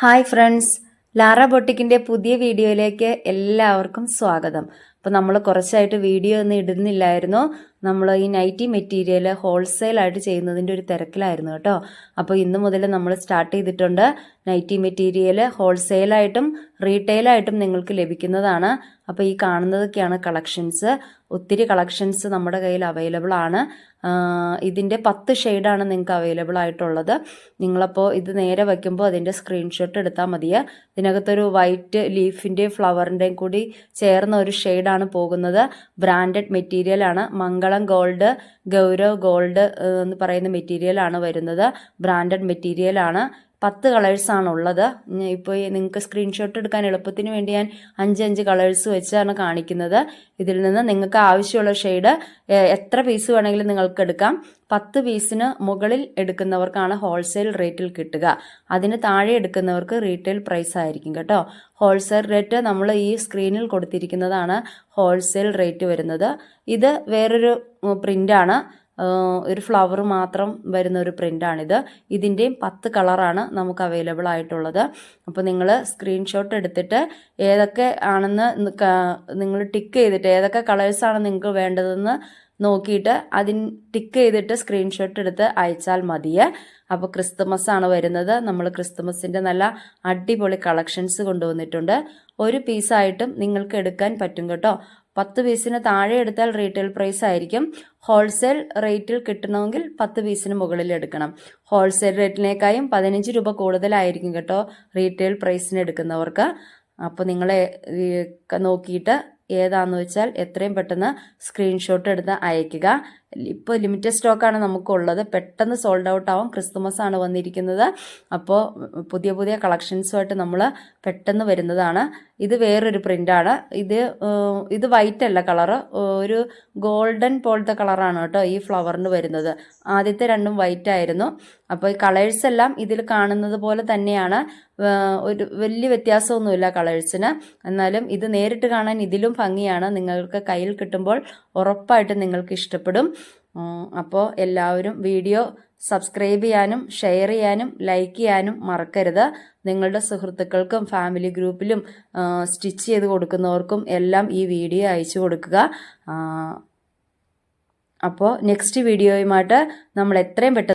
Hi friends, Lara ബൊട്ടിക്കിൻ്റെ പുതിയ വീഡിയോയിലേക്ക് എല്ലാവർക്കും സ്വാഗതം. അപ്പോൾ നമ്മൾ കുറച്ചായിട്ട് വീഡിയോ ഒന്നും ഇടുന്നില്ലായിരുന്നു. നമ്മൾ ഈ നൈറ്റി മെറ്റീരിയൽ ഹോൾസെയിലായിട്ട് ചെയ്യുന്നതിൻ്റെ ഒരു തിരക്കിലായിരുന്നു കേട്ടോ. അപ്പോൾ ഇന്ന് മുതൽ നമ്മൾ സ്റ്റാർട്ട് ചെയ്തിട്ടുണ്ട്. നൈറ്റി മെറ്റീരിയൽ ഹോൾസെയിലായിട്ടും റീറ്റെയിലായിട്ടും നിങ്ങൾക്ക് ലഭിക്കുന്നതാണ്. അപ്പോൾ ഈ കാണുന്നതൊക്കെയാണ് കളക്ഷൻസ്. ഒത്തിരി കളക്ഷൻസ് നമ്മുടെ കയ്യിൽ അവൈലബിൾ ആണ്. ഇതിൻ്റെ 10 ഷെയ്ഡാണ് നിങ്ങൾക്ക് അവൈലബിൾ ആയിട്ടുള്ളത്. നിങ്ങളപ്പോൾ ഇത് നേരെ വയ്ക്കുമ്പോൾ അതിൻ്റെ സ്ക്രീൻഷോട്ട് എടുത്താൽ മതിയെ. ഇതിനകത്തൊരു വൈറ്റ് ലീഫിൻ്റെയും ഫ്ലവറിൻ്റെയും കൂടി ചേർന്ന ഒരു ഷെയ്ഡാണ് പോകുന്നത്. ബ്രാൻഡഡ് മെറ്റീരിയലാണ്. മംഗളം ഗോൾഡ്, ഗൗരവ് ഗോൾഡ് എന്ന് പറയുന്ന മെറ്റീരിയലാണ് വരുന്നത്. ബ്രാൻഡഡ് മെറ്റീരിയലാണ്. 10 കളേഴ്സാണ് ഉള്ളത്. ഇപ്പോൾ നിങ്ങൾക്ക് സ്ക്രീൻഷോട്ട് എടുക്കാൻ എളുപ്പത്തിന് വേണ്ടി ഞാൻ 5 കളേഴ്സ് വെച്ചാണ് കാണിക്കുന്നത്. ഇതിൽ നിന്ന് നിങ്ങൾക്ക് ആവശ്യമുള്ള ഷെയ്ഡ് എത്ര പീസ് വേണമെങ്കിലും നിങ്ങൾക്ക് എടുക്കാം. 10 പീസിന് മുകളിൽ എടുക്കുന്നവർക്കാണ് ഹോൾസെയിൽ റേറ്റിൽ കിട്ടുക. അതിന് താഴെ എടുക്കുന്നവർക്ക് റീറ്റെയിൽ പ്രൈസ് ആയിരിക്കും കേട്ടോ. ഹോൾസെയിൽ റേറ്റ് നമ്മൾ ഈ സ്ക്രീനിൽ കൊടുത്തിരിക്കുന്നതാണ് ഹോൾസെയിൽ റേറ്റ് വരുന്നത്. ഇത് വേറൊരു പ്രിൻ്റാണ്. ഒരു ഫ്ലവർ മാത്രം വരുന്ന ഒരു പ്രിൻ്റാണിത്. ഇതിൻ്റെയും 10 കളറാണ് നമുക്ക് അവൈലബിൾ ആയിട്ടുള്ളത്. അപ്പോൾ നിങ്ങൾ സ്ക്രീൻഷോട്ട് എടുത്തിട്ട് ഏതൊക്കെ ആണെന്ന് നിങ്ങൾ ടിക്ക് ചെയ്തിട്ട് ഏതൊക്കെ കളേഴ്സാണ് നിങ്ങൾക്ക് വേണ്ടതെന്ന് നോക്കിയിട്ട് ടിക്ക് ചെയ്തിട്ട് സ്ക്രീൻഷോട്ട് എടുത്ത് അയച്ചാൽ മതിയെ. അപ്പോൾ ക്രിസ്തുമസ് ആണ് വരുന്നത്. നമ്മൾ ക്രിസ്തുമസിൻ്റെ നല്ല അടിപൊളി കളക്ഷൻസ് കൊണ്ടുവന്നിട്ടുണ്ട്. ഒരു പീസായിട്ടും നിങ്ങൾക്ക് എടുക്കാൻ പറ്റും കേട്ടോ. 10 പീസിന് താഴെ എടുത്താൽ റീറ്റെയിൽ പ്രൈസ് ആയിരിക്കും. ഹോൾസെയിൽ റേറ്റിൽ കിട്ടണമെങ്കിൽ 10 പീസിന് മുകളിൽ എടുക്കണം. ഹോൾസെയിൽ റേറ്റിനേക്കാളും 15 രൂപ കൂടുതലായിരിക്കും കേട്ടോ റീറ്റെയിൽ പ്രൈസിന് എടുക്കുന്നവർക്ക്. അപ്പോൾ നിങ്ങൾ നോക്കിയിട്ട് ഏതാണെന്ന് വെച്ചാൽ എത്രയും പെട്ടെന്ന് സ്ക്രീൻഷോട്ട് എടുത്ത് അയയ്ക്കുക. ഇപ്പോൾ ലിമിറ്റഡ് സ്റ്റോക്കാണ് നമുക്കുള്ളത്. പെട്ടെന്ന് സോൾഡ് ഔട്ട് ആവും. ക്രിസ്തുമസ് ആണ് വന്നിരിക്കുന്നത്. അപ്പോൾ പുതിയ പുതിയ കളക്ഷൻസുമായിട്ട് നമ്മൾ പെട്ടെന്ന് വരുന്നതാണ്. ഇത് വേറൊരു പ്രിൻ്റാണ്. ഇത് വൈറ്റ് അല്ല കളറ്, ഒരു ഗോൾഡൻ പോലത്തെ കളറാണ് കേട്ടോ ഈ ഫ്ലവറിന് വരുന്നത്. ആദ്യത്തെ രണ്ടും വൈറ്റ് ആയിരുന്നു. അപ്പോൾ ഈ കളേഴ്സ് എല്ലാം ഇതിൽ കാണുന്നത് പോലെ തന്നെയാണ്. ഒരു വലിയ വ്യത്യാസമൊന്നുമില്ല കളേഴ്സിന്. എന്നാലും ഇത് നേരിട്ട് കാണാൻ ഇതിലും ഭംഗിയാണ്. നിങ്ങൾക്ക് കയ്യിൽ കിട്ടുമ്പോൾ ഉറപ്പായിട്ടും നിങ്ങൾക്ക് ഇഷ്ടപ്പെടും. അപ്പോൾ എല്ലാവരും വീഡിയോ സബ്സ്ക്രൈബ് ചെയ്യാനും ഷെയർ ചെയ്യാനും ലൈക്ക് ചെയ്യാനും മറക്കരുത്. നിങ്ങളുടെ സുഹൃത്തുക്കൾക്കും ഫാമിലി ഗ്രൂപ്പിലും സ്റ്റിച്ച് ചെയ്ത് കൊടുക്കുന്നവർക്കും എല്ലാം ഈ വീഡിയോ അയച്ചു കൊടുക്കുക. അപ്പോൾ നെക്സ്റ്റ് വീഡിയോയുമായിട്ട് നമ്മൾ എത്രയും പെട്ടെന്ന്